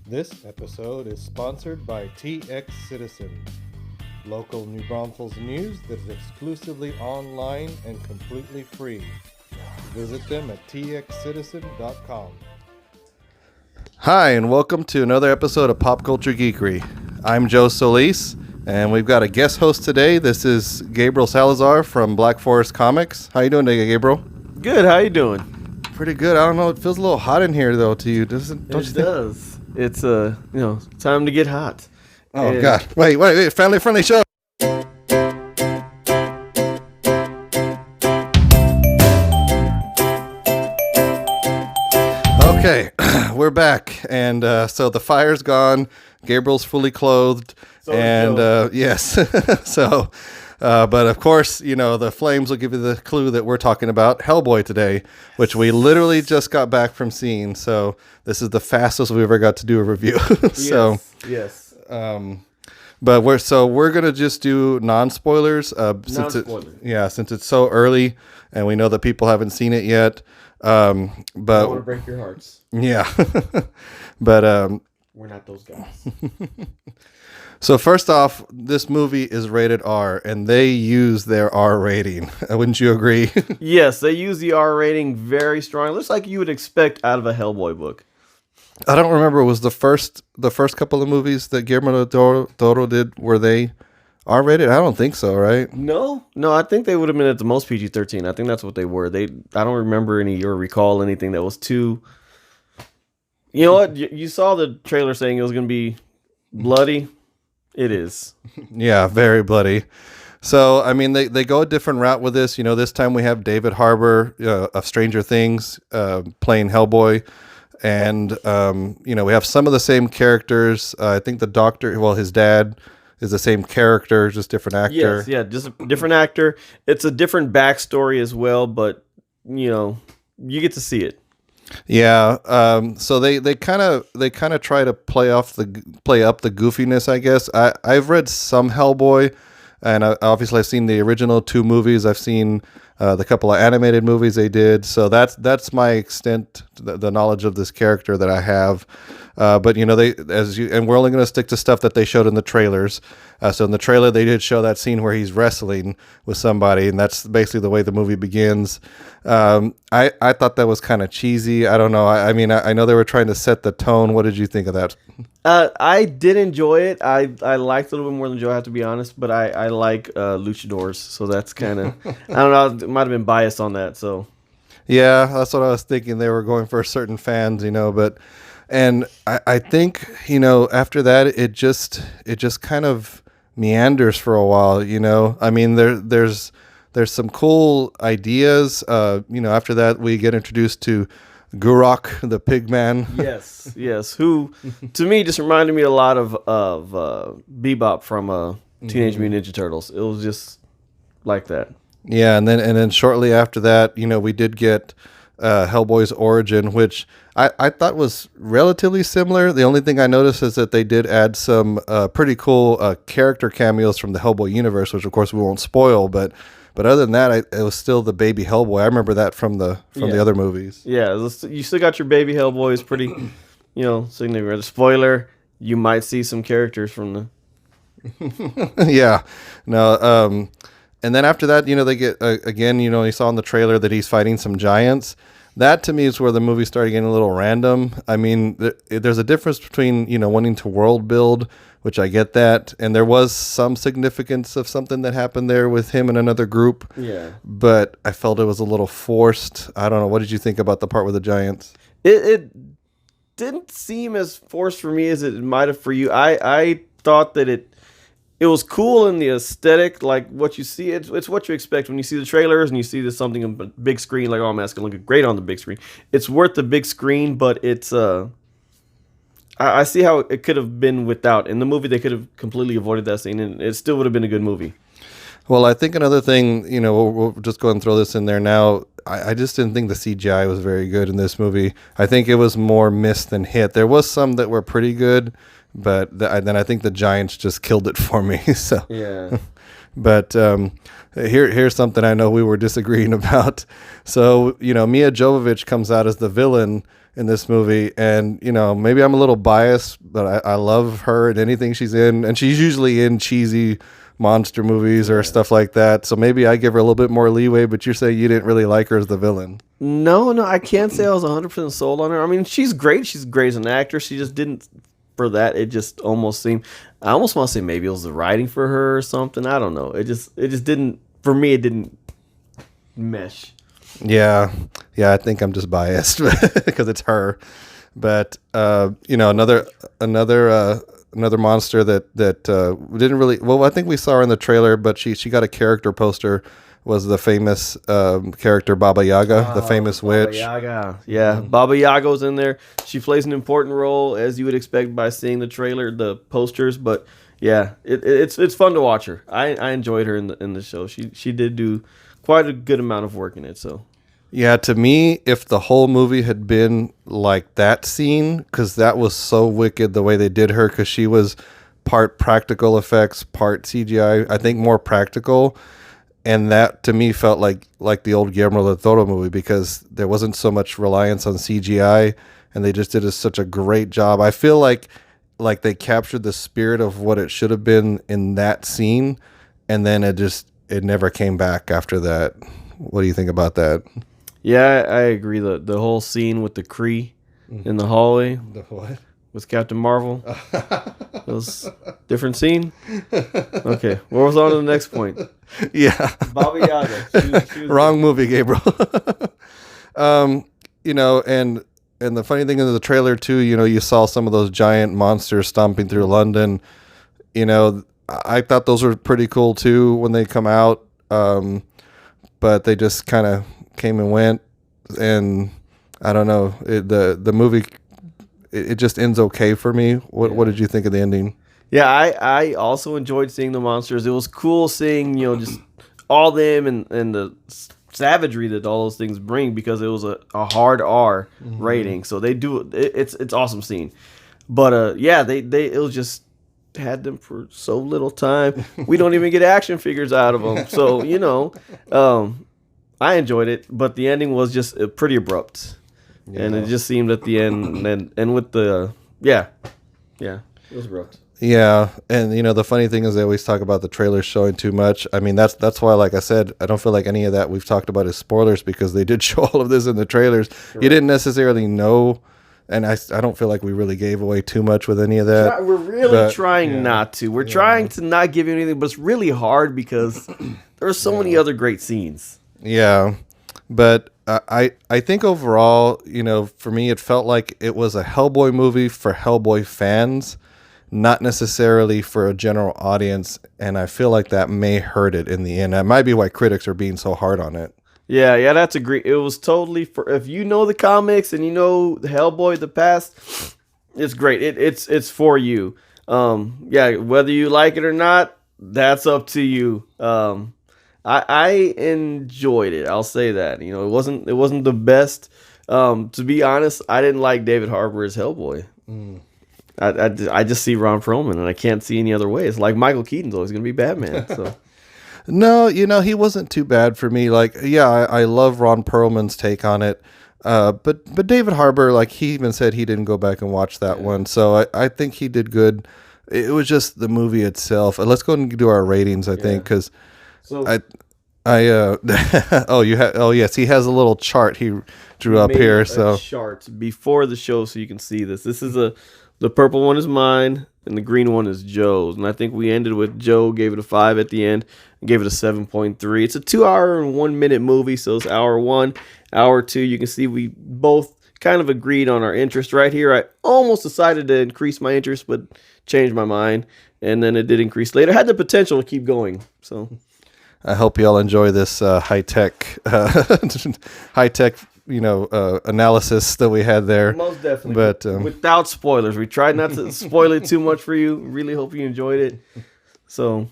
This episode is sponsored by TX Citizen, local New Braunfels news that is exclusively online and completely free. Visit them at txcitizen.com. Hi, and welcome to another episode of Pop Culture Geekery. I'm Joe Solis, and we've got a guest host today. This is Gabriel Salazar from Black Forest Comics. How you doing today, Gabriel? Good. How you doing? Pretty good. I don't know. It feels a little hot in here, though, to you. Don't you think? It does. It's time to get hot. Oh, and God. Wait. Family-friendly show. Okay, we're back. And so the fire's gone. Gabriel's fully clothed. So and yes. So, but of course, the flames will give you the clue that we're talking about Hellboy today, which we literally just got back from seeing. So this is the fastest we ever got to do a review. Yes. But we're gonna just do non-spoilers. Since it's so early and we know that people haven't seen it yet. But I don't want to break your hearts. Yeah. But we're not those guys. So first off, this movie is rated R, and they use their R rating. Wouldn't you agree? Yes, they use the R rating very strong. It looks like you would expect out of a Hellboy book. I don't remember. Was the first couple of movies that Guillermo del Toro did, were they R rated? I don't think so, right? No, I think they would have been at the most PG-13. I think that's what they were. I don't remember any or recall anything that was too. You know what? You saw the trailer saying it was going to be bloody. It is. Yeah, very bloody. So, I mean, they go a different route with this. This time we have David Harbour of Stranger Things playing Hellboy. And, we have some of the same characters. I think the doctor, his dad is the same character, just different actor. Yes, yeah, just a different actor. It's a different backstory as well, but, you get to see it. Yeah, so they kind of try to play up the goofiness, I guess. I've read some Hellboy, and obviously I've seen the original 2 movies. I've seen the couple of animated movies they did. So that's my extent, the knowledge of this character that I have. But and we're only going to stick to stuff that they showed in the trailers. So in the trailer, they did show that scene where he's wrestling with somebody, and that's basically the way the movie begins. I thought that was kind of cheesy. I don't know. I mean, I know they were trying to set the tone. What did you think of that? I did enjoy it. I liked it a little bit more than Joe, I have to be honest, but I like luchadors, so that's kind of, I don't know, I might have been biased on that. So yeah, that's what I was thinking. They were going for certain fans, but. And I think, after that, it just kind of meanders for a while, I mean, there's some cool ideas. After that, we get introduced to Gurok, the pig man. Yes. Who, to me, just reminded me a lot of Bebop from Teenage Mutant Ninja Turtles. It was just like that. Yeah, and then shortly after that, we did get Hellboy's origin, which I thought was relatively similar. The only thing I noticed is that they did add some pretty cool character cameos from the Hellboy universe, which of course we won't spoil. But other than that, it was still the baby Hellboy. I remember that from the other movies. Yeah, you still got your baby Hellboy. It's pretty, significant. Spoiler: you might see some characters from the. Yeah, no. And then after that, they get again. You saw in the trailer that he's fighting some giants. That to me is where the movie started getting a little random. I mean, there's a difference between wanting to world build, which I get that, and there was some significance of something that happened there with him and another group. Yeah. But I felt it was a little forced. I don't know. What did you think about the part with the giants? It didn't seem as forced for me as it might have for you. I thought that it was cool in the aesthetic, like what you see. It's what you expect when you see the trailers and you see this something on a big screen. Like, oh man, it's gonna look great on the big screen. It's worth the big screen, but it's I see how it could have been without. In the movie, they could have completely avoided that scene, and it still would have been a good movie. Well, I think another thing, we'll just go and throw this in there now. I just didn't think the CGI was very good in this movie. I think it was more miss than hit. There was some that were pretty good. But then I think the Giants just killed it for me. So yeah. But here's something I know we were disagreeing about. So Mia Jovovich comes out as the villain, in this movie. And maybe I'm a little biased, but I love her in anything she's in, and she's usually in cheesy monster movies or stuff like that. So maybe I give her a little bit more leeway. But you're saying you didn't really like her as the villain. No, I can't say I was 100% sold on her. I mean, she's great. She's great as an actor. She just didn't. For that, it just almost seemed. I almost want to say maybe it was the writing for her or something. I don't know. It just didn't. For me, it didn't mesh. Yeah, I think I'm just biased because it's her. But another monster that didn't really. Well, I think we saw her in the trailer, but she got a character poster. Was the famous character Baba Yaga, the famous Baba witch. Yaga. Yeah, Baba Yaga's in there. She plays an important role, as you would expect by seeing the trailer, the posters. But yeah, it's fun to watch her. I enjoyed her in the show. She did do quite a good amount of work in it. So yeah, to me, if the whole movie had been like that scene, because that was so wicked the way they did her, because she was part practical effects, part CGI. I think more practical. And that to me felt like the old Guillermo del Toro movie, because there wasn't so much reliance on CGI, and they just did such a great job. I feel like they captured the spirit of what it should have been in that scene, and then it never came back after that. What do you think about that? yeah, I agree. The whole scene with the Kree in the hallway The what? with Captain Marvel. It was different scene. Okay, what was on to the next point? Yeah. Baba Yaga. She was Wrong movie, Gabriel. And the funny thing in the trailer too, you saw some of those giant monsters stomping through London. I thought those were pretty cool too when they come out. But they just kind of came and went, and I don't know. The movie, it just ends okay for me. What did you think of the ending? Yeah, I also enjoyed seeing the monsters. It was cool seeing, just all them and the savagery that all those things bring, because it was a hard R rating. So they do it's awesome scene. But yeah, they it was just had them for so little time. We don't even get action figures out of them. So, I enjoyed it, but the ending was just pretty abrupt. Yeah. And it just seemed at the end and with the it was abrupt. Yeah, and the funny thing is they always talk about the trailers showing too much. I mean, that's why, like I said, I don't feel like any of that we've talked about is spoilers, because they did show all of this in the trailers. Correct. You didn't necessarily know, and I don't feel like we really gave away too much with any of that. We're really trying not to. We're trying to not give you anything, but it's really hard because there are so many other great scenes. Yeah, but I think overall, for me, it felt like it was a Hellboy movie for Hellboy fans, not necessarily for a general audience, and I feel like that may hurt it in the end. That might be why critics are being so hard on it. Yeah, that's agree. It was totally for, if you know the comics and you know Hellboy the past, it's great. It's for you. Whether you like it or not, that's up to you. I enjoyed it. I'll say that. It wasn't the best. To be honest, I didn't like David Harbour as Hellboy. I just see Ron Perlman, and I can't see any other way. It's like Michael Keaton's always going to be Batman. So. No, he wasn't too bad for me. Like, yeah, I love Ron Perlman's take on it. But David Harbour, like, he even said he didn't go back and watch that one. So I think he did good. It was just the movie itself. Let's go and do our ratings, I think, because yes, he has a little chart he drew up here. So chart before the show, so you can see this. This is the purple one is mine, and the green one is Joe's. And I think we ended with Joe gave it a 5 at the end, and gave it a 7.3. It's a 2-hour and 1 minute movie, so it's hour 1, hour 2. You can see we both kind of agreed on our interest right here. I almost decided to increase my interest, but changed my mind, and then it did increase later. It had the potential to keep going. So I hope y'all enjoy this high tech analysis that we had there. Most definitely. But without spoilers. We tried not to spoil it too much for you. Really hope you enjoyed it. So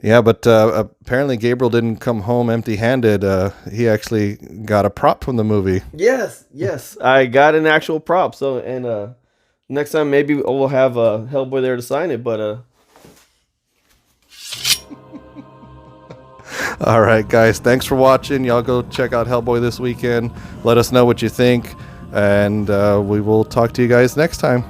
yeah, but apparently Gabriel didn't come home empty-handed. He actually got a prop from the movie. Yes. I got an actual prop. So, and next time maybe we'll have Hellboy there to sign it, but all right, guys. Thanks for watching. Y'all go check out Hellboy this weekend. Let us know what you think. and we will talk to you guys next time.